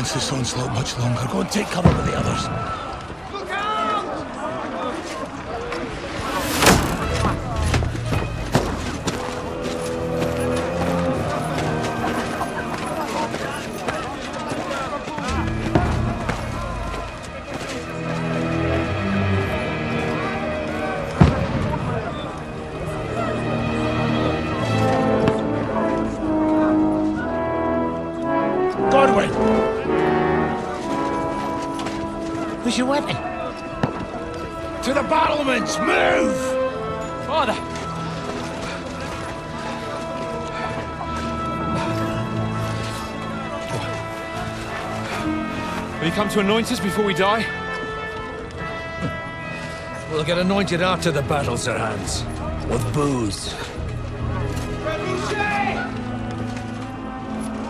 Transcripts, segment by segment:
prolongs this onslaught much longer. Go and take cover with the others. Look out! Where's your weapon? To the battlements! Move! Father! Will you come to anoint us before we die? We'll get anointed after the battles are hands. With booze.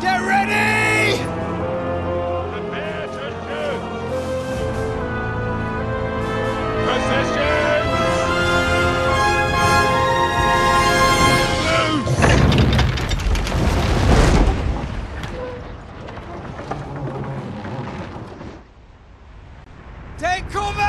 Get ready! Prepare to shoot! Position! Take cover!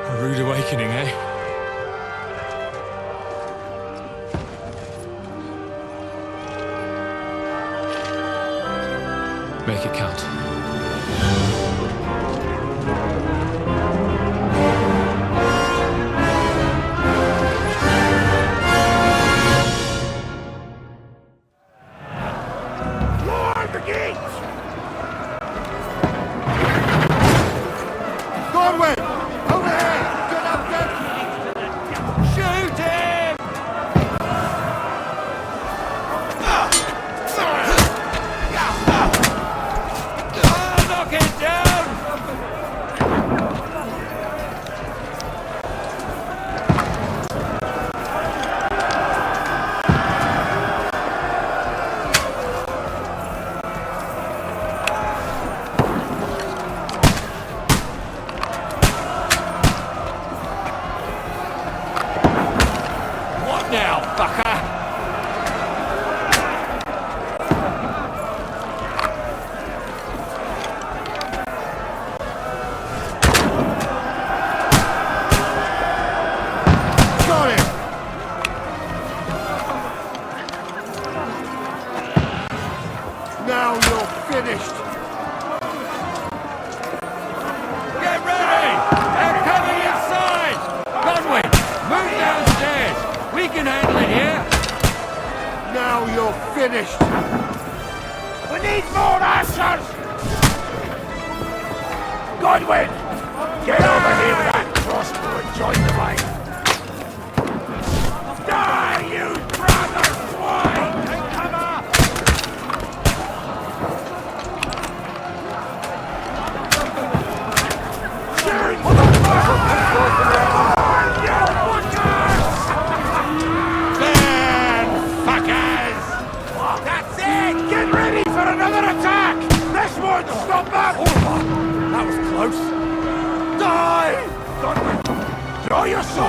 A rude awakening, eh? Make it count. Lord the gates! Godwin! Over here! Get up, get... Shoot him! Knock it down! What now, fucker? Got him! Now you're finished! Get ready! They're coming inside! Godwin, move downstairs! We can handle it here! Now you're finished! We need more answers! Godwin! Get over here with that crossbow and join the fight! Die, you brother swine! Take cover! Shoot! Man, fuckers! That's it! Get ready for another attack! This won't stop them! Oh, that was close! Die! Godwin, draw your sword!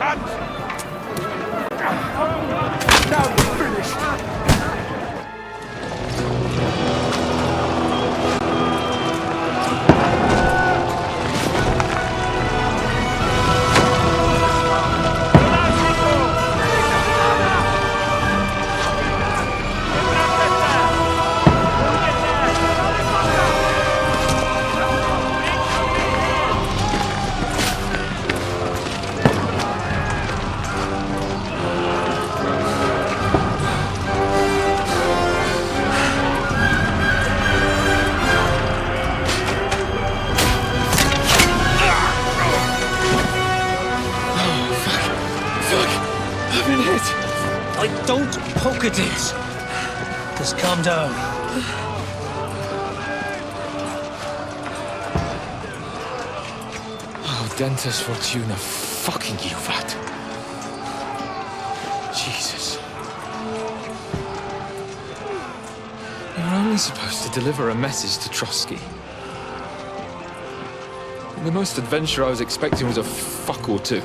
cunt! Now you're finished! Don't poke at it. Just calm down. Oh, Dentes Fortuna, fucking you, Vat. Jesus. You're only supposed to deliver a message to Trosky. And the most adventure I was expecting was a fuck or two.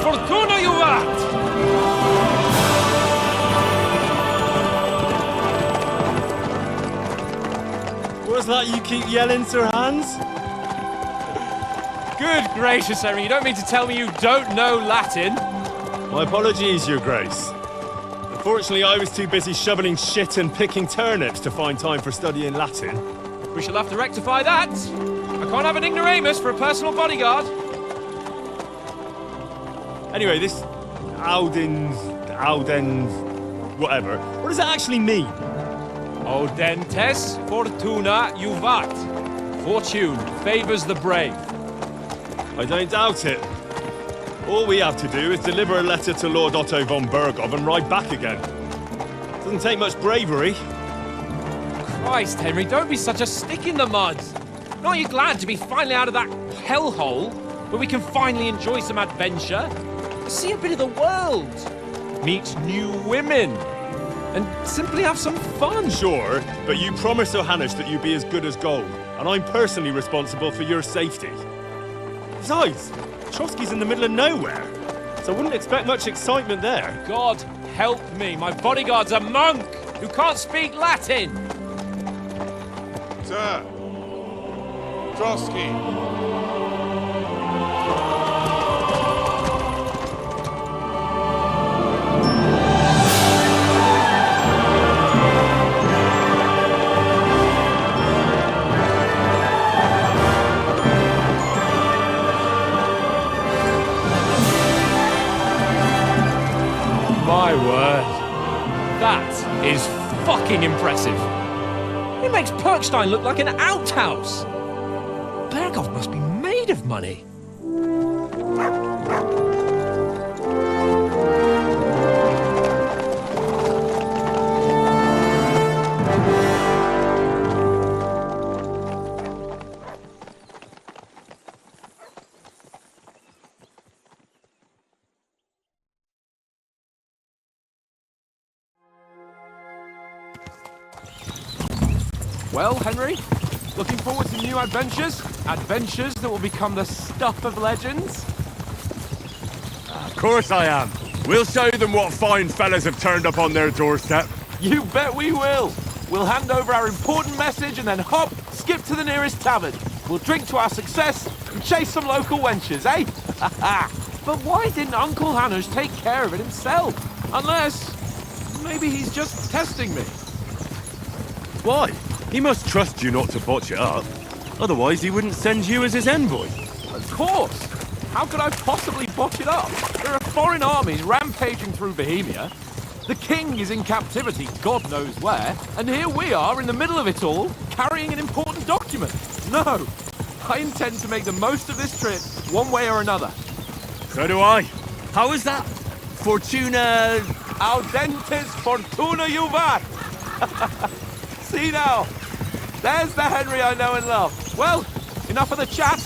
Fortuna, you vat! What's that you keep yelling, Sir Hans? Good gracious, Henry, you don't mean to tell me you don't know Latin? My apologies, Your Grace. Unfortunately, I was too busy shoveling shit and picking turnips to find time for studying Latin. We shall have to rectify that. I can't have an ignoramus for a personal bodyguard. Anyway, this Audens, whatever. What does it actually mean? Audentes Fortuna Juvat. Fortune favors the brave. I don't doubt it. All we have to do is deliver a letter to Lord Otto von Bergov and ride back again. Doesn't take much bravery. Christ, Henry, don't be such a stick in the mud. Aren't you glad to be finally out of that hellhole where we can finally enjoy some adventure? See a bit of the world, meet new women, and simply have some fun. Sure, but you promised Johannes that you'd be as good as gold, and I'm personally responsible for your safety. Besides, Trosky's in the middle of nowhere, so I wouldn't expect much excitement there. God help me, my bodyguard's a monk who can't speak Latin. Sir! Trosky! My word. That is fucking impressive. It makes Perkstein look like an outhouse. Bergov must be made of money. Well, Henry, looking forward to new adventures? Adventures that will become the stuff of legends? Of course I am. We'll show them what fine fellas have turned up on their doorstep. You bet we will! We'll hand over our important message and then hop, skip to the nearest tavern. We'll drink to our success and chase some local wenches, eh? But why didn't Uncle Hanush take care of it himself? Unless, maybe he's just testing me. Why? He must trust you not to botch it up. Otherwise, he wouldn't send you as his envoy. Of course! How could I possibly botch it up? There are foreign armies rampaging through Bohemia. The king is in captivity, God knows where, and here we are in the middle of it all, carrying an important document. No, I intend to make the most of this trip, one way or another. So do I. How is that? Fortuna... Audentes fortuna juvat! See now, there's the Henry I know and love. Well, enough of the chat.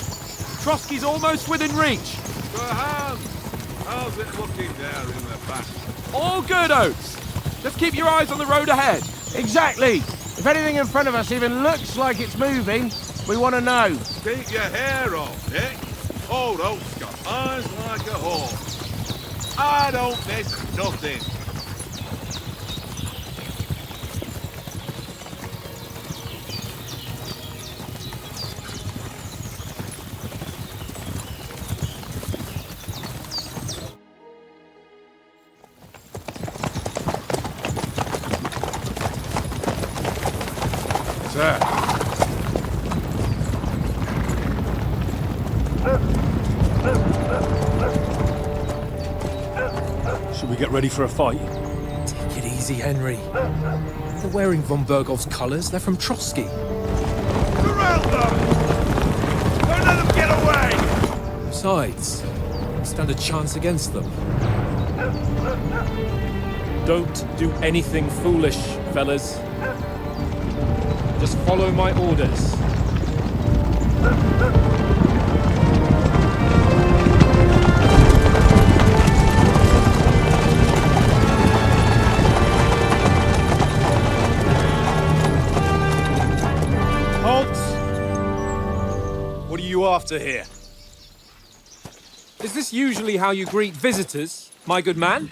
Trosky's almost within reach. Sir Hans, how's it looking there in the back? All good, Oates. Just keep your eyes on the road ahead. Exactly. If anything in front of us even looks like it's moving, we want to know. Keep your hair off, Nick. Old Oak's got eyes like a hawk. I don't miss nothing. Sir. Should we get ready for a fight? Take it easy, Henry. They're wearing von Bergov's colours. They're from Trosky. Surround them! Don't let them get away! Besides, stand a chance against them. Don't do anything foolish, fellas. Just follow my orders. Halt! What are you after here? Is this usually how you greet visitors, my good man?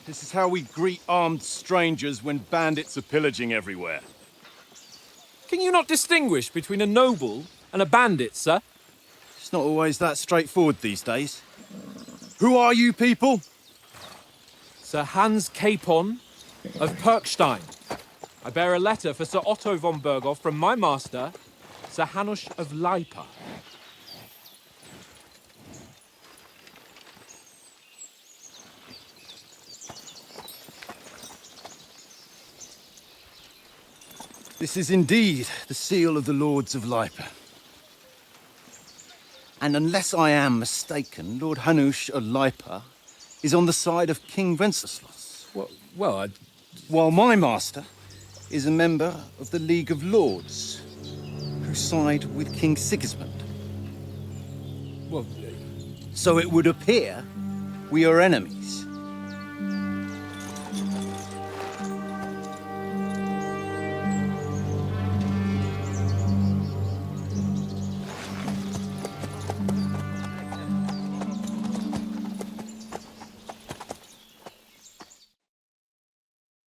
This is how we greet armed strangers when bandits are pillaging everywhere. Can you not distinguish between a noble and a bandit, sir? It's not always that straightforward these days. Who are you people? Sir Hans Capon of Perkstein. I bear a letter for Sir Otto von Berghoff from my master, Sir Hanush of Lipa. This is indeed the seal of the Lords of Lipa. And unless I am mistaken, Lord Hanush of Lipa is on the side of King Wenceslas. While my master is a member of the League of Lords, who side with King Sigismund. So it would appear we are enemies.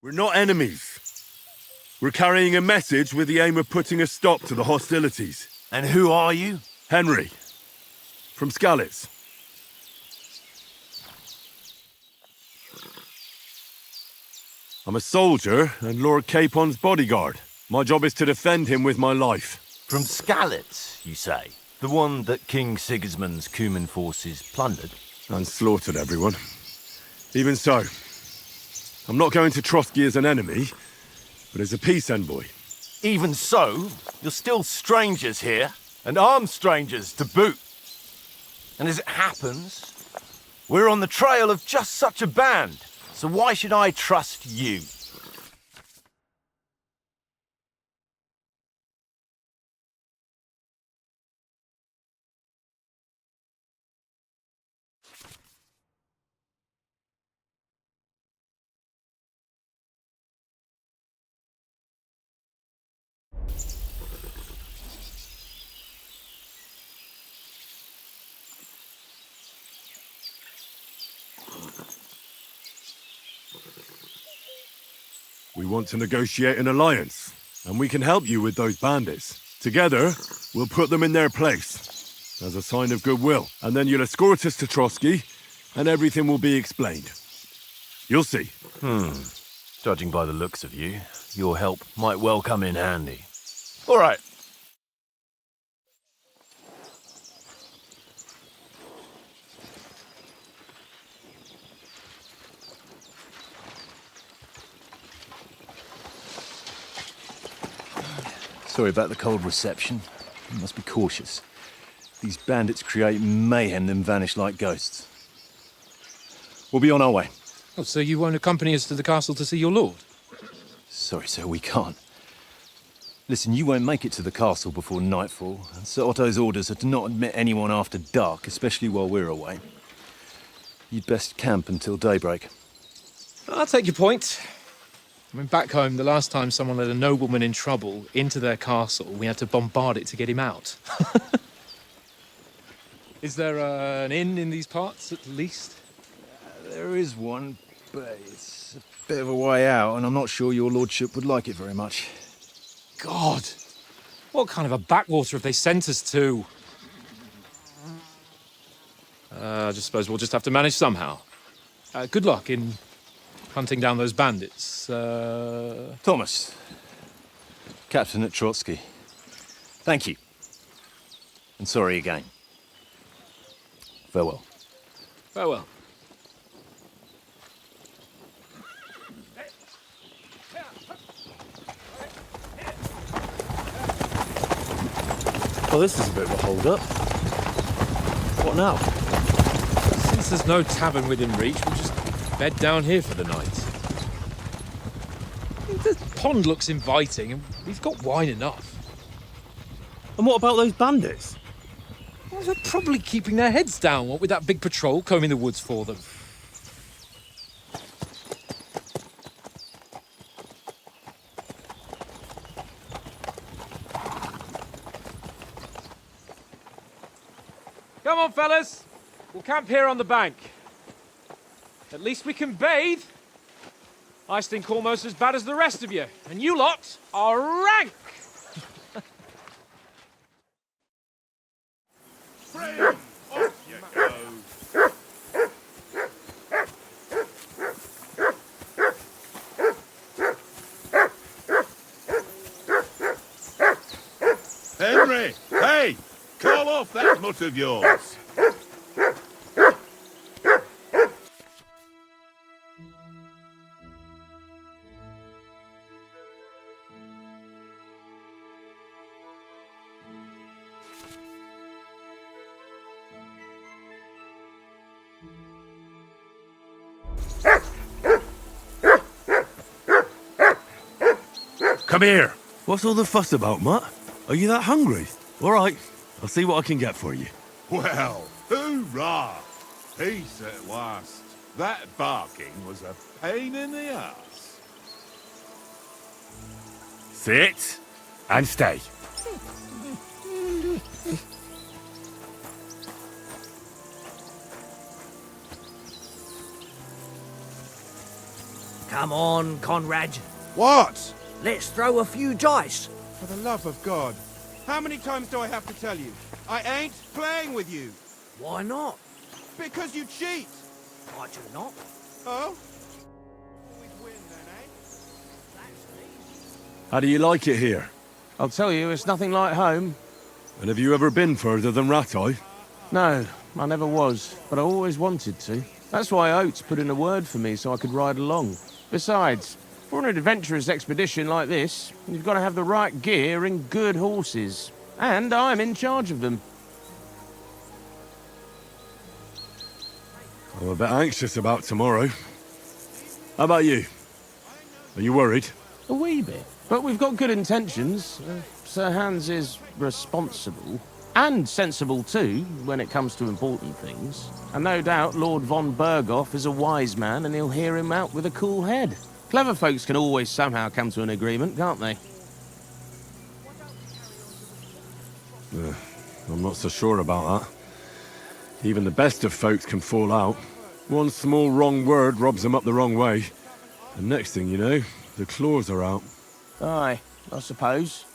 We're not enemies. We're carrying a message with the aim of putting a stop to the hostilities. And who are you? Henry, from Skalitz. I'm a soldier and Lord Capon's bodyguard. My job is to defend him with my life. From Skalitz, you say? The one that King Sigismund's Cuman forces plundered? And slaughtered everyone. Even so, I'm not going to Trosky as an enemy, but as a peace envoy. Even so, you're still strangers here, and armed strangers to boot. And as it happens, we're on the trail of just such a band, so why should I trust you? We want to negotiate an alliance, and we can help you with those bandits. Together, we'll put them in their place, as a sign of goodwill. And then you'll escort us to Trosky, and everything will be explained. You'll see. Judging by the looks of you, your help might well come in handy. All right. Sorry about the cold reception. You must be cautious. These bandits create mayhem, then vanish like ghosts. We'll be on our way. Oh, so you won't accompany us to the castle to see your lord? Sorry, sir, we can't. Listen, you won't make it to the castle before nightfall, and Sir Otto's orders are to not admit anyone after dark, especially while we're away. You'd best camp until daybreak. I'll take your point. I mean, back home, the last time someone let a nobleman in trouble into their castle, we had to bombard it to get him out. Is there an inn in these parts, at least? There is one, but it's a bit of a way out, and I'm not sure your lordship would like it very much. God! What kind of a backwater have they sent us to? I just suppose we'll just have to manage somehow. Good luck in hunting down those bandits. Thomas, captain at Trosky. Thank you. And sorry again. Farewell. Farewell. Well, this is a bit of a hold-up. What now? Since there's no tavern within reach, we'll just bed down here for the night. The pond looks inviting, and we've got wine enough. And what about those bandits? Well, they're probably keeping their heads down, what with that big patrol combing the woods for them. Come on, fellas. We'll camp here on the bank. At least we can bathe. I stink almost as bad as the rest of you, and you lot are rank. Freedom! Off you go! Henry! Hey! Call off that mutt of yours! Come here. What's all the fuss about, Mutt? Are you that hungry? All right, I'll see what I can get for you. Well, hoorah! Peace at last. That barking was a pain in the ass. Sit and stay. Come on, Conrad. What? Let's throw a few dice. For the love of God. How many times do I have to tell you? I ain't playing with you. Why not? Because you cheat. I do not. Oh? Always win then, eh? How do you like it here? I'll tell you, it's nothing like home. And have you ever been further than Rattay? No, I never was, but I always wanted to. That's why Oates put in a word for me so I could ride along. Besides, for an adventurous expedition like this, you've got to have the right gear and good horses. And I'm in charge of them. I'm a bit anxious about tomorrow. How about you? Are you worried? A wee bit. But we've got good intentions. Sir Hans is responsible. And sensible too, when it comes to important things. And no doubt Lord von Berghoff is a wise man and he'll hear him out with a cool head. Clever folks can always somehow come to an agreement, can't they? I'm not so sure about that. Even the best of folks can fall out. One small wrong word robs them up the wrong way. And next thing you know, The claws are out. Aye, I suppose.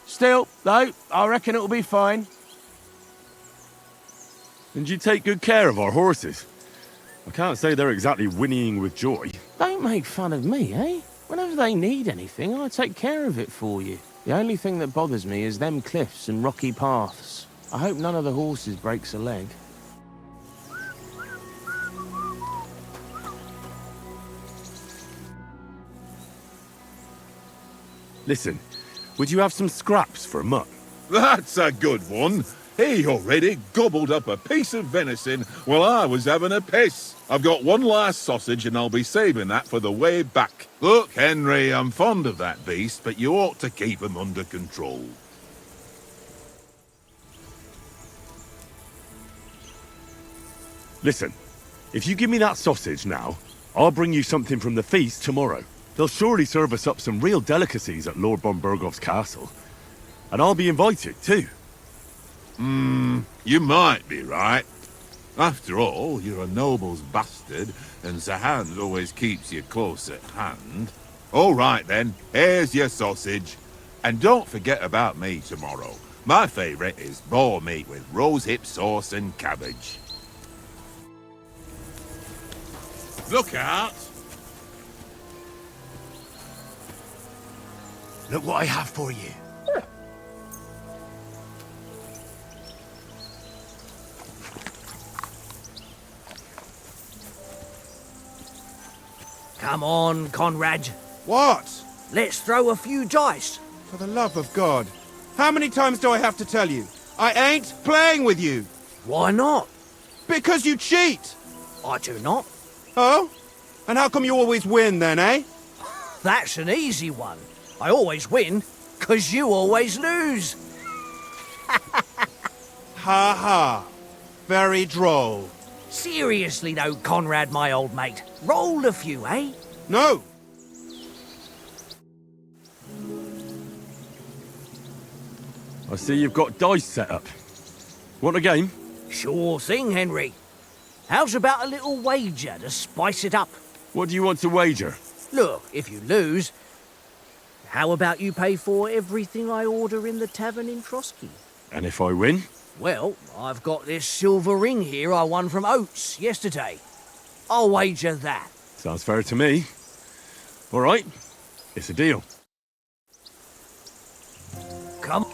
Still, though, I reckon it'll be fine. And you take good care of our horses. I can't say they're exactly whinnying with joy. Don't make fun of me, eh? Whenever they need anything, I take care of it for you. The only thing that bothers me is them cliffs and rocky paths. I hope none of the horses breaks a leg. Listen, would you have some scraps for Mutt? That's a good one. He already gobbled up a piece of venison while I was having a piss. I've got one last sausage and I'll be saving that for the way back. Look, Henry, I'm fond of that beast, but you ought to keep him under control. Listen, if you give me that sausage now, I'll bring you something from the feast tomorrow. They'll surely serve us up some real delicacies at Lord von Bergoff's castle. And I'll be invited, too. You might be right. After all, you're a noble's bastard, and Sir Hans always keeps you close at hand. All right then, here's your sausage. And don't forget about me tomorrow. My favourite is boar meat with rosehip sauce and cabbage. Look out! Look what I have for you. Come on, Conrad. What? Let's throw a few dice. For the love of God. How many times do I have to tell you? I ain't playing with you. Why not? Because you cheat. I do not. Oh? And how come you always win then, eh? That's an easy one. I always win, 'cause you always lose. Ha ha. Very droll. Seriously though, Conrad, my old mate. Roll a few, eh? No. I see you've got dice set up. Want a game? Sure thing, Henry. How's about a little wager to spice it up? What do you want to wager? Look, if you lose, how about you pay for everything I order in the tavern in Trosky? And if I win? Well, I've got this silver ring here I won from Oates yesterday. I'll wager that. Sounds fair to me. All right, it's a deal. Come.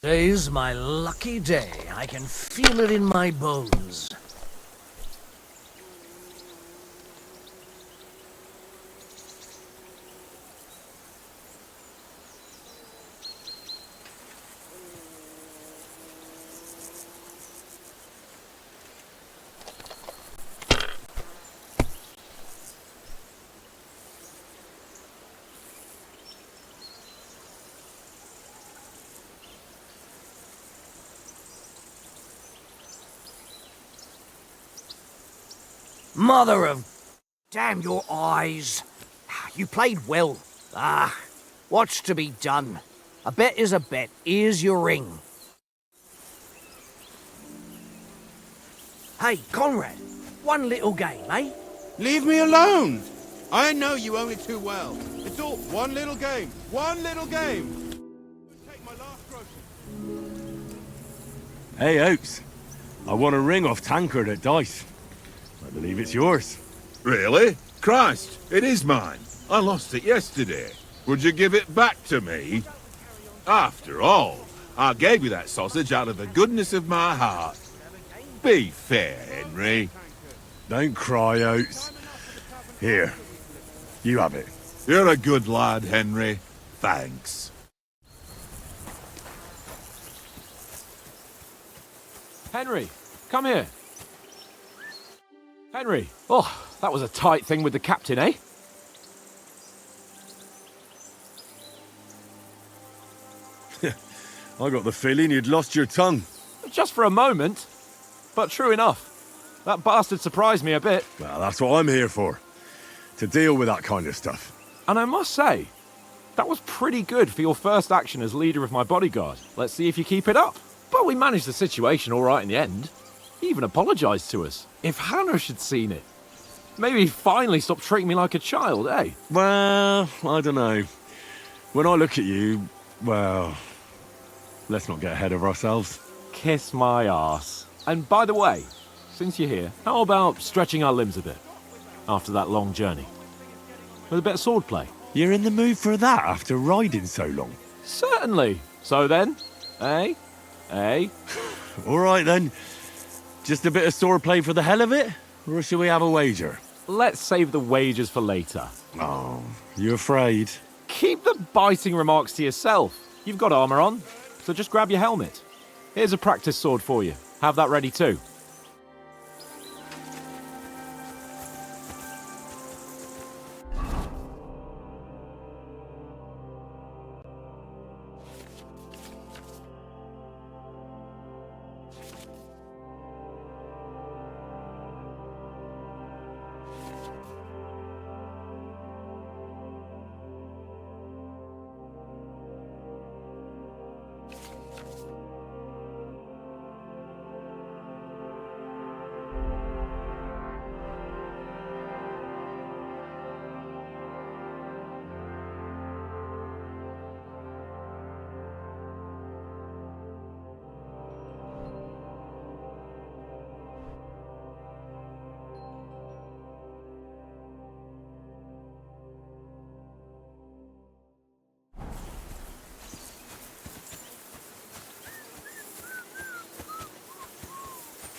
Today's my lucky day. I can feel it in my bones. Mother of... Damn your eyes. You played well. What's to be done? A bet is a bet. Here's your ring. Hey, Conrad. One little game, eh? Leave me alone. I know you only too well. It's all one little game. One little game. Take my last groschen. Hey, Oaks. I won a ring off Tankard at dice. I believe it's yours. Really? Christ, it is mine. I lost it yesterday. Would you give it back to me? After all, I gave you that sausage out of the goodness of my heart. Be fair, Henry. Don't cry, Oates. Here, you have it. You're a good lad, Henry. Thanks. Henry, come here. Henry. Oh, that was a tight thing with the captain, eh? I got the feeling you'd lost your tongue. Just for a moment. But true enough. That bastard surprised me a bit. Well, that's what I'm here for. To deal with that kind of stuff. And I must say, that was pretty good for your first action as leader of my bodyguard. Let's see if you keep it up. But we managed the situation all right in the end. He even apologised to us. If Hanush had seen it, maybe he'd finally stop treating me like a child, eh? Well, I don't know. When I look at you, well, let's not get ahead of ourselves. Kiss my arse. And by the way, since you're here, how about stretching our limbs a bit after that long journey? With a bit of swordplay. You're in the mood for that after riding so long? Certainly. So then, eh? Eh? All right then. Just a bit of swordplay for the hell of it? Or shall we have a wager? Let's save the wagers for later. Oh, you afraid? Keep the biting remarks to yourself. You've got armour on, so just grab your helmet. Here's a practice sword for you. Have that ready too.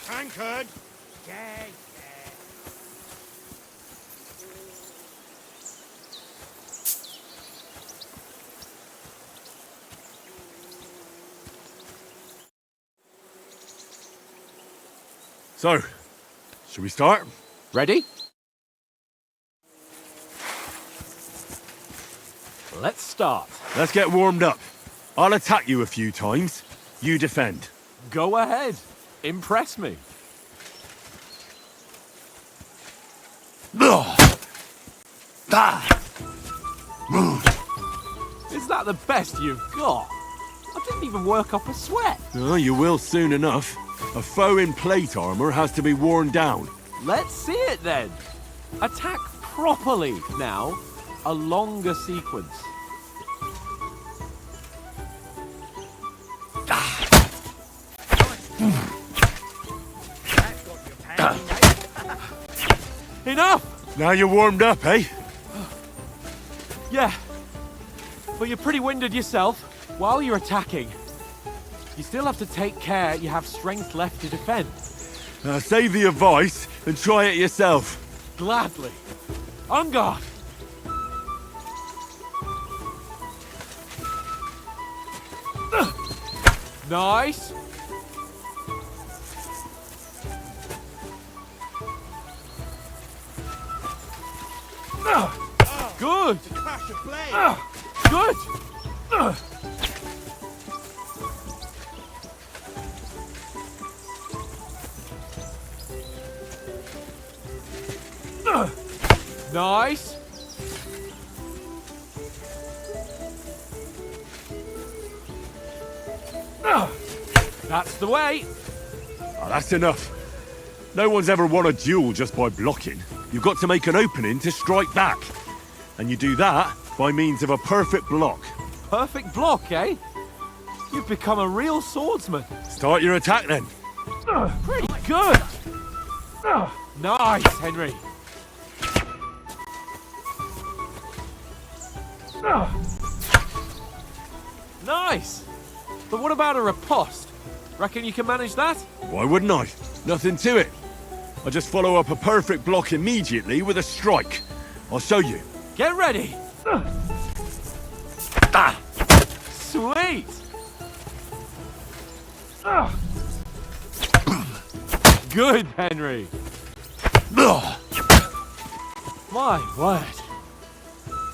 Tankard! So, should we start? Ready? Let's start. Let's get warmed up. I'll attack you a few times. You defend. Go ahead. Impress me. Is that the best you've got? I didn't even work up a sweat. Oh, you will soon enough. A foe in plate armor has to be worn down. Let's see it then. Attack properly. Now, a longer sequence. Enough! Now you're warmed up, eh? Yeah. But you're pretty winded yourself. While you're attacking, you still have to take care you have strength left to defend. Save the advice and try it yourself. Gladly. On guard. Nice. Good. Good. Nice. That's the way. Oh, that's enough. No one's ever won a duel just by blocking. You've got to make an opening to strike back. And you do that by means of a perfect block. Perfect block, eh? You've become a real swordsman. Start your attack then. Pretty good. Nice, Henry. Nice! But what about a riposte? Reckon you can manage that? Why wouldn't I? Nothing to it. I just follow up a perfect block immediately with a strike. I'll show you. Get ready! Sweet! Good, Henry! My word.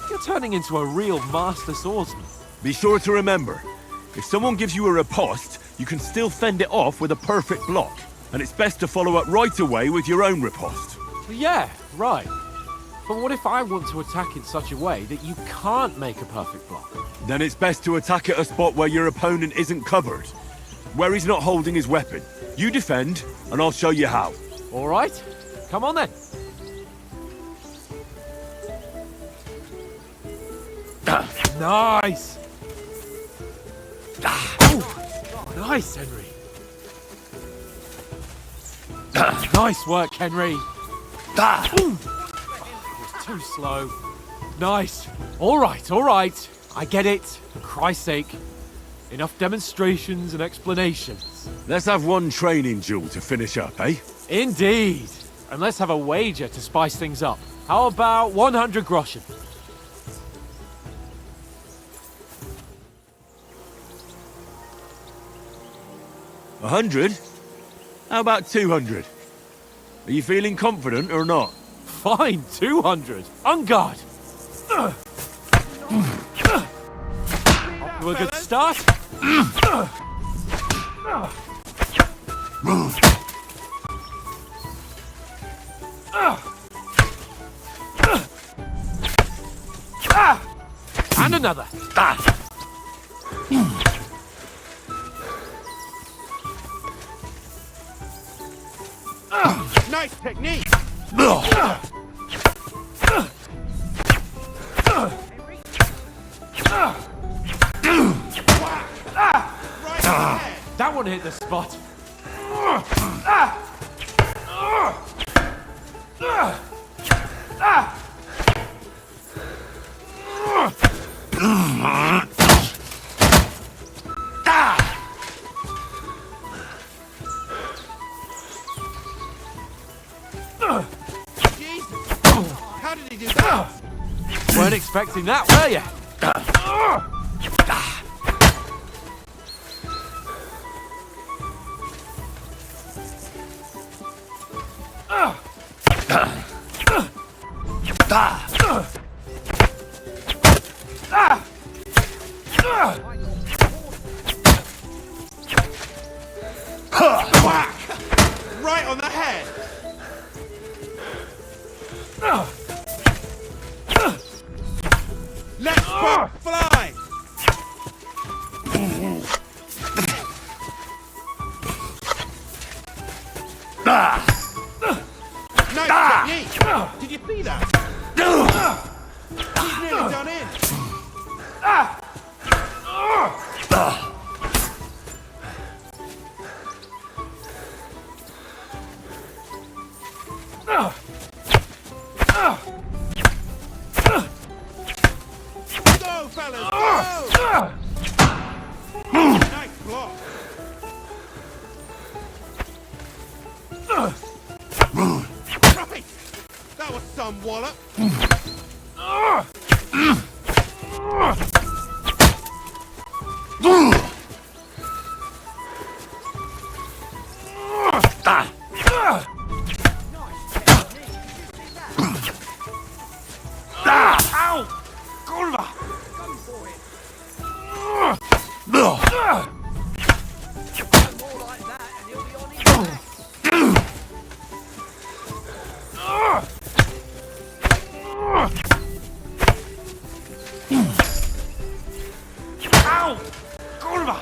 You're turning into a real master swordsman. Be sure to remember, if someone gives you a riposte, you can still fend it off with a perfect block. And it's best to follow up right away with your own riposte. Yeah, right. But what if I want to attack in such a way that you can't make a perfect block? Then it's best to attack at a spot where your opponent isn't covered. Where he's not holding his weapon. You defend, and I'll show you how. All right. Come on then. Nice! Nice, Henry. Nice work, Henry. It was too slow. Nice. All right, all right. I get it. For Christ's sake. Enough demonstrations and explanations. Let's have one training duel to finish up, eh? Indeed. And let's have a wager to spice things up. How about 100 groschen? 100? How about 200? Are you feeling confident or not? Fine, 200. On guard. Off to a good start. And another. Nice technique! That one hit the spot. How did he do that? Weren't expecting that, were you? Whack! Right on the head! Let's fly! Nice technique! Did you see that? He's nearly done in! Go, fellas! Go! Nice block! Right! That was some wallop! Ow! Kurwa! Go for it! More like that and he'll be on his back. Ow! Kurwa!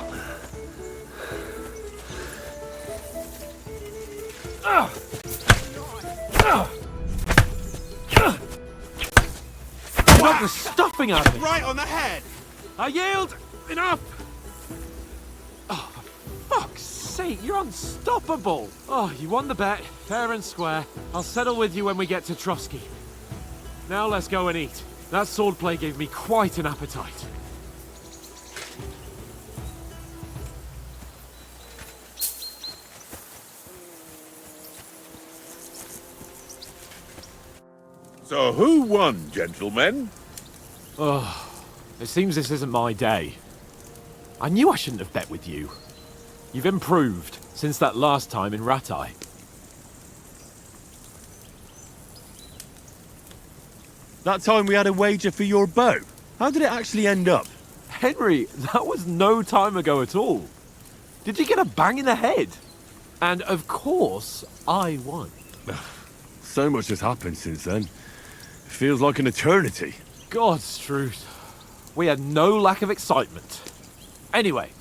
Knock the stuffing out of it. Right on the head! I yield. Enough. Oh, for fuck's sake, you're unstoppable. Oh, you won the bet, fair and square. I'll settle with you when we get to Trosky. Now let's go and eat. That swordplay gave me quite an appetite. So who won, gentlemen? Oh, it seems this isn't my day. I knew I shouldn't have bet with you. You've improved since that last time in Ratai. That time we had a wager for your bow. How did it actually end up? Henry, that was no time ago at all. Did you get a bang in the head? And of course, I won. So much has happened since then. It feels like an eternity. God's truth. We had no lack of excitement. Anyway,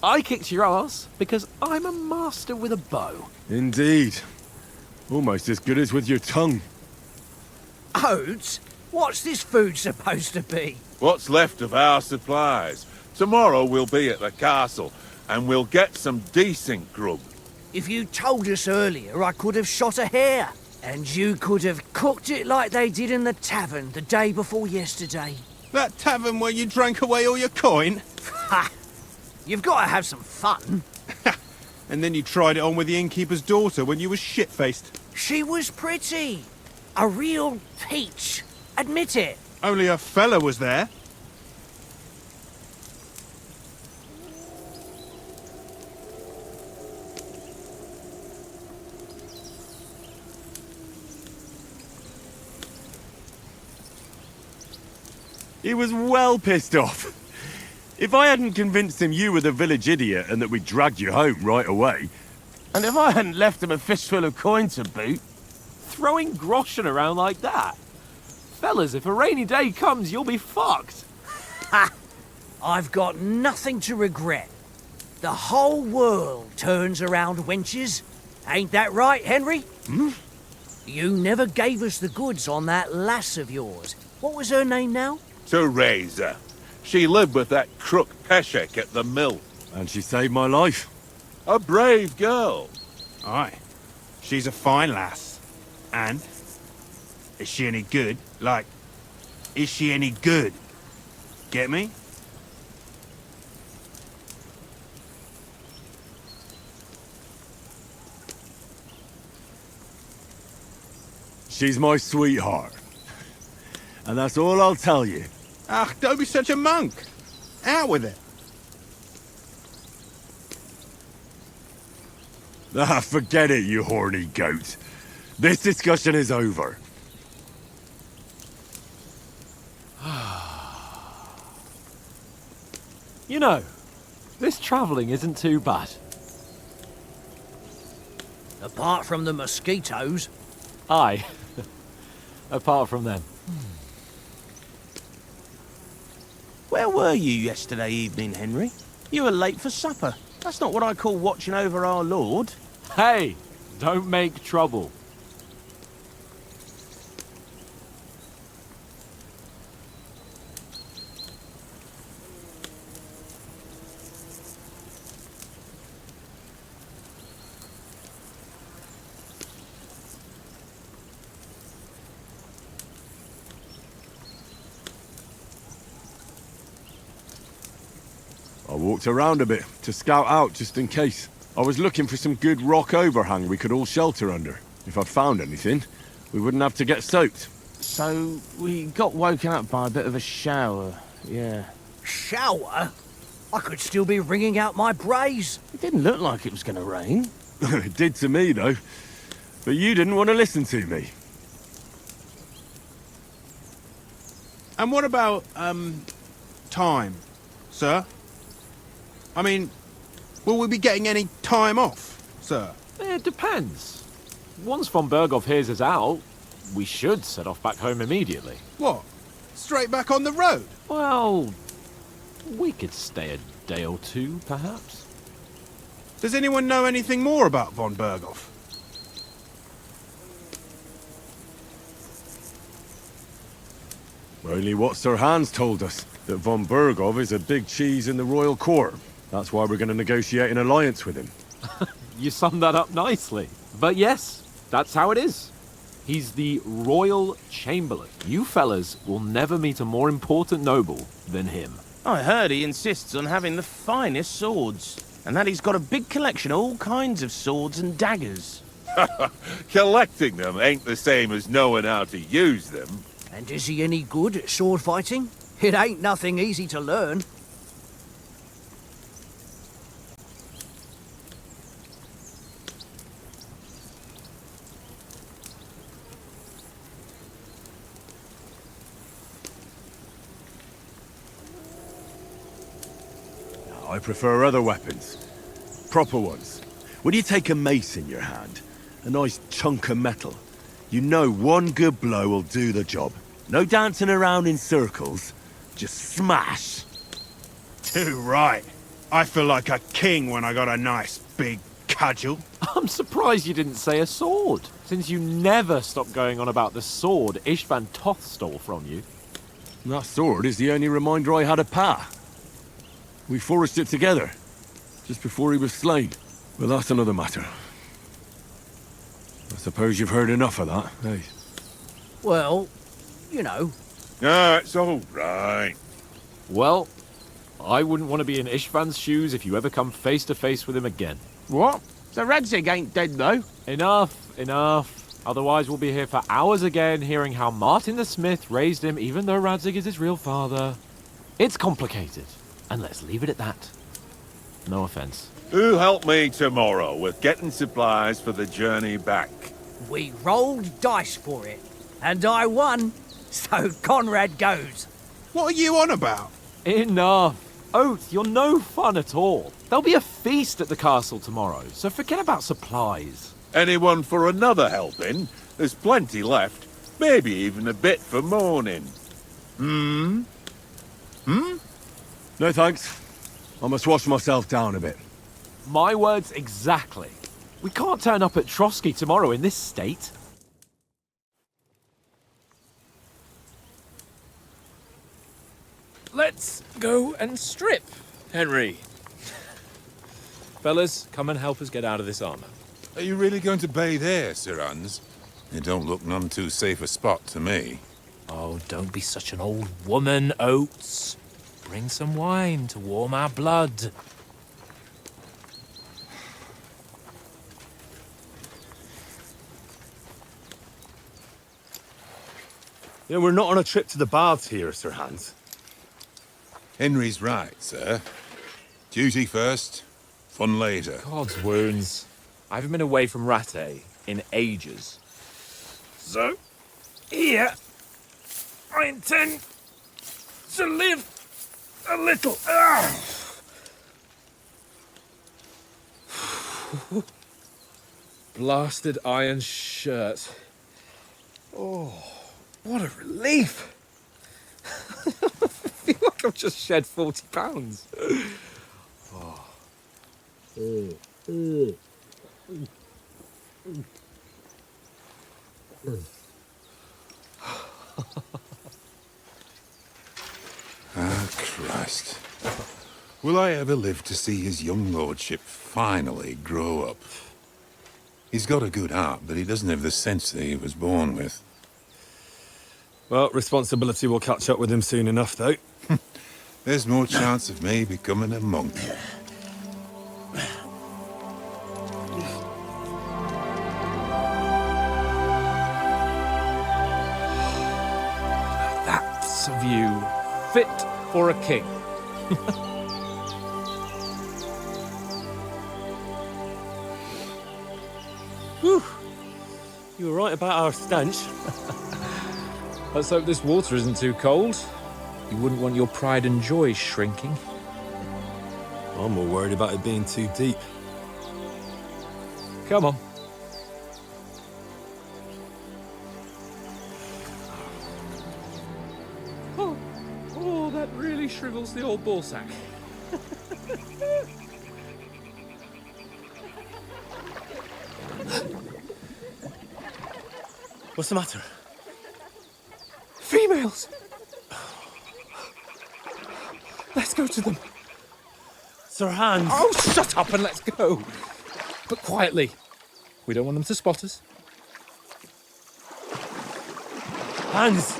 I kicked your ass because I'm a master with a bow. Indeed. Almost as good as with your tongue. Oates? What's this food supposed to be? What's left of our supplies. Tomorrow we'll be at the castle, and we'll get some decent grub. If you told us earlier, I could have shot a hare. And you could have cooked it like they did in the tavern the day before yesterday. That tavern where you drank away all your coin? Ha! You've got to have some fun. And then you tried it on with the innkeeper's daughter when you were shit-faced. She was pretty. A real peach. Admit it. Only a fella was there. He was well pissed off. If I hadn't convinced him you were the village idiot and that we dragged you home right away... And if I hadn't left him a fistful of coin to boot... Throwing groschen around like that? Fellas, if a rainy day comes, you'll be fucked. Ha! I've got nothing to regret. The whole world turns around wenches. Ain't that right, Henry? Hmm? You never gave us the goods on that lass of yours. What was her name now? Teresa. She lived with that crook Peshek at the mill. And she saved my life. A brave girl. Aye. She's a fine lass. And? Is she any good? Like, is she any good? Get me? She's my sweetheart. And that's all I'll tell you. Ah, don't be such a monk. Out with it. Ah, forget it, you horny goat. This discussion is over. You know, this travelling isn't too bad. Apart from the mosquitoes. Aye. Apart from them. Where were you yesterday evening, Henry? You were late for supper. That's not what I call watching over our lord. Hey, don't make trouble. I walked around a bit to scout out just in case. I was looking for some good rock overhang we could all shelter under. If I'd found anything, we wouldn't have to get soaked. So, we got woken up by a bit of a shower, yeah. Shower? I could still be wringing out my brays. It didn't look like it was going to rain. It did to me, though. But you didn't want to listen to me. And what about, time, sir? I mean, will we be getting any time off, sir? It depends. Once von Berghoff hears us out, we should set off back home immediately. What? Straight back on the road? Well, we could stay a day or two, perhaps. Does anyone know anything more about von Berghoff? Only what Sir Hans told us, that von Berghoff is a big cheese in the royal court. That's why we're going to negotiate an alliance with him. You summed that up nicely. But yes, that's how it is. He's the Royal Chamberlain. You fellas will never meet a more important noble than him. I heard he insists on having the finest swords, and that he's got a big collection of all kinds of swords and daggers. Collecting them ain't the same as knowing how to use them. And is he any good at sword fighting? It ain't nothing easy to learn. I prefer other weapons. Proper ones. When you take a mace in your hand, a nice chunk of metal, you know one good blow will do the job. No dancing around in circles, just smash. Too right. I feel like a king when I got a nice big cudgel. I'm surprised you didn't say a sword, since you never stop going on about the sword Ishvan Toth stole from you. That sword is the only reminder I had of Pa. We forged it together, just before he was slain. But that's another matter. I suppose you've heard enough of that, eh? Well, you know. It's all right. Well, I wouldn't want to be in Ishvan's shoes if you ever come face to face with him again. What? So Radzig ain't dead, though? Enough. Otherwise we'll be here for hours again, hearing how Martin the Smith raised him, even though Radzig is his real father. It's complicated. And let's leave it at that. No offense. Who helped me tomorrow with getting supplies for the journey back? We rolled dice for it, and I won, so Conrad goes. What are you on about? Enough. Oath, you're no fun at all. There'll be a feast at the castle tomorrow, so forget about supplies. Anyone for another helping? There's plenty left. Maybe even a bit for morning. No thanks. I must wash myself down a bit. My words exactly. We can't turn up at Trosky tomorrow in this state. Let's go and strip, Henry. Fellas, come and help us get out of this armor. Are you really going to bathe here, Sir Hans? It don't look none too safe a spot to me. Oh, don't be such an old woman, Oates. Bring some wine to warm our blood. Yeah, we're not on a trip to the baths here, Sir Hans. Henry's right, sir. Duty first, fun later. God's wounds. I haven't been away from Rattay in ages. So, here, I intend to live a little. Blasted iron shirt. Oh, what a relief. I feel like I've just shed 40 pounds. Christ. Will I ever live to see his young lordship finally grow up? He's got a good heart, but he doesn't have the sense that he was born with. Well, responsibility will catch up with him soon enough, though. There's more chance of me becoming a monk. That's a view fit for a king. Whew. You were right about our stench. Let's hope this water isn't too cold. You wouldn't want your pride and joy shrinking. I'm more worried about it being too deep. Come on. Oh, that really shrivels the old ball sack. What's the matter? Females! Let's go to them. Sir Hans! Oh, shut up and let's go. But quietly. We don't want them to spot us. Hands.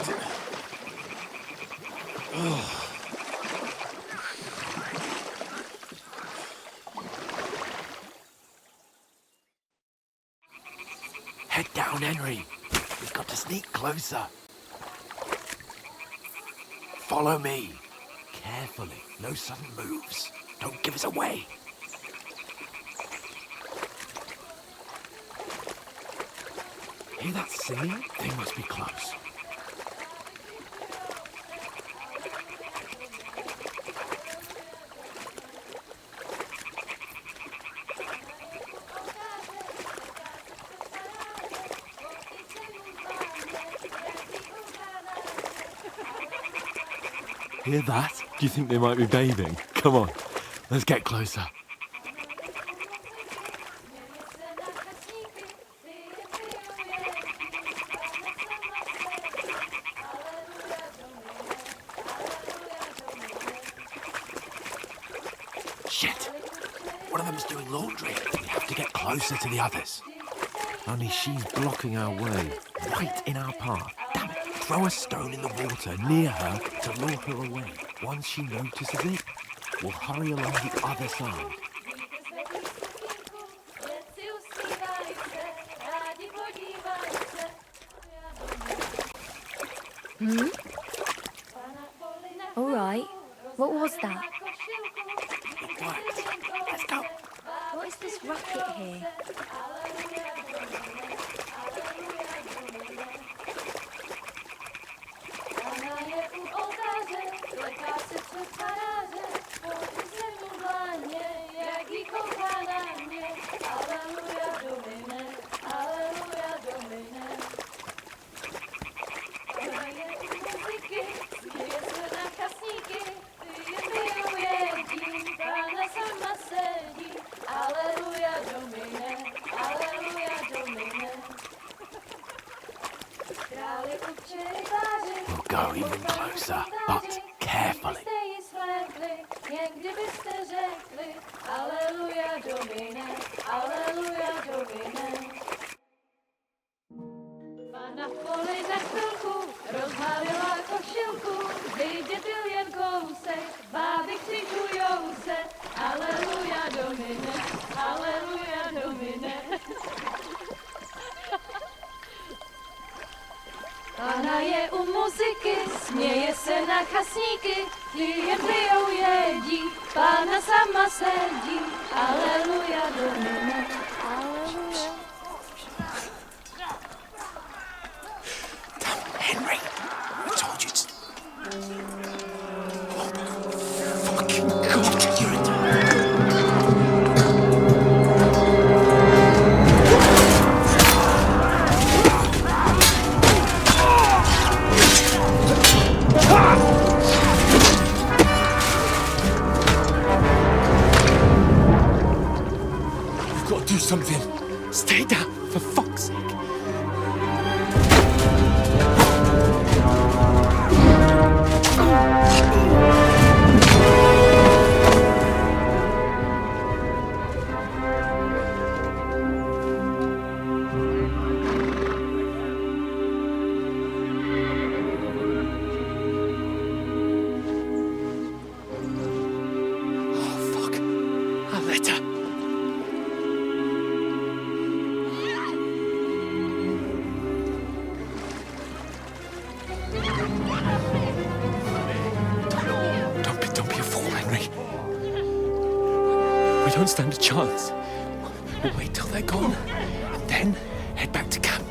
Head down, Henry. We've got to sneak closer. Follow me. Carefully. No sudden moves. Don't give us away. Hear that singing? They must be close. Hear that? Do you think they might be bathing? Come on, let's get closer. Shit! One of them's doing laundry. We have to get closer to the others. Only she's blocking our way, right in our path. Damn it! Throw a stone in the water near her to lure her away. Once she notices it, we'll hurry along the other side. All right. What was that? It worked. Let's go. What is this racket here? We'll go even closer, but carefully. Pána je u muziky, směje se na kasníky, ti jen pijou jedí, Pána sama sedí, aleluja Domine, aleluja. Damn, Henry, I told you to... Oh, fucking God, you're in... Do something. Stay down, for fuck's sake. Oh, fuck. A letter. Don't be a fool, Henry. We don't stand a chance. We'll wait till they're gone, and then head back to camp.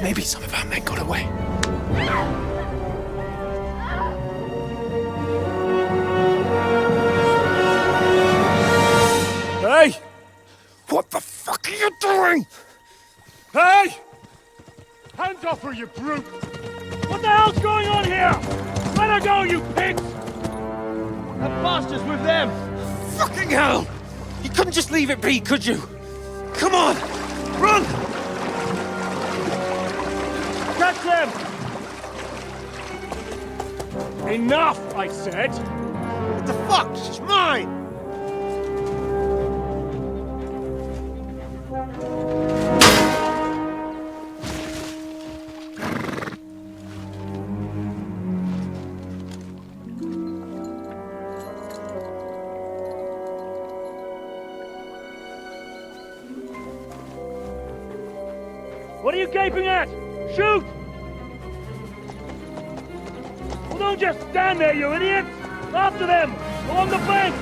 Maybe some of our men got away. Hey! What the fuck are you doing? Hey! Hands off her, you brute! What the hell's going on here? Let her go, you pigs! That bastard's with them! Fucking hell! You couldn't just leave it be, could you? Come on! Run! Catch them! Enough, I said! What the fuck? She's mine! gaping at? Shoot! Well, don't just stand there, you idiot! After them! Along the bank!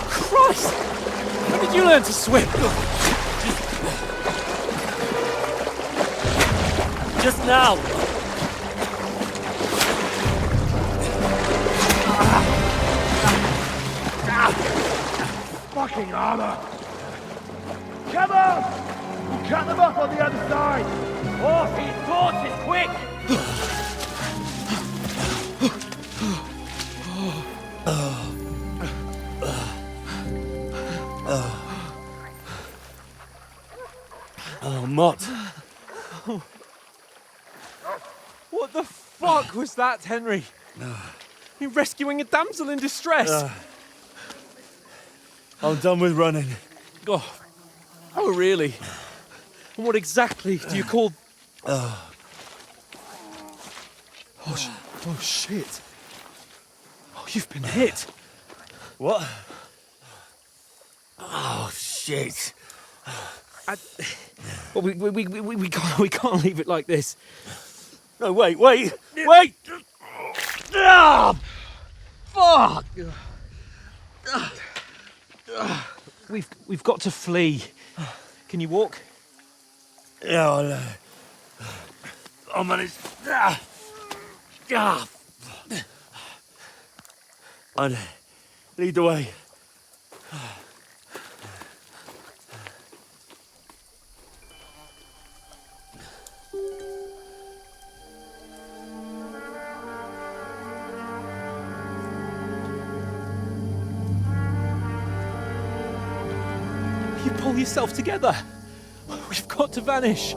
Christ! When did you learn to swim? Just now! Fucking armor! Come on! We'll cut them off on the other side! Off his torches, quick! Oh, Mott. What the fuck was that, Henry? You're rescuing a damsel in distress. I'm done with running. Oh, really? And what exactly do you call... Oh, shit. Oh, you've been hit. What? Oh, shit. Well, we can't leave it like this. No, wait! Ah! Fuck! We've got to flee. Can you walk? Yeah, I'll manage. I'll lead the way. You pull yourself together. We've got to vanish.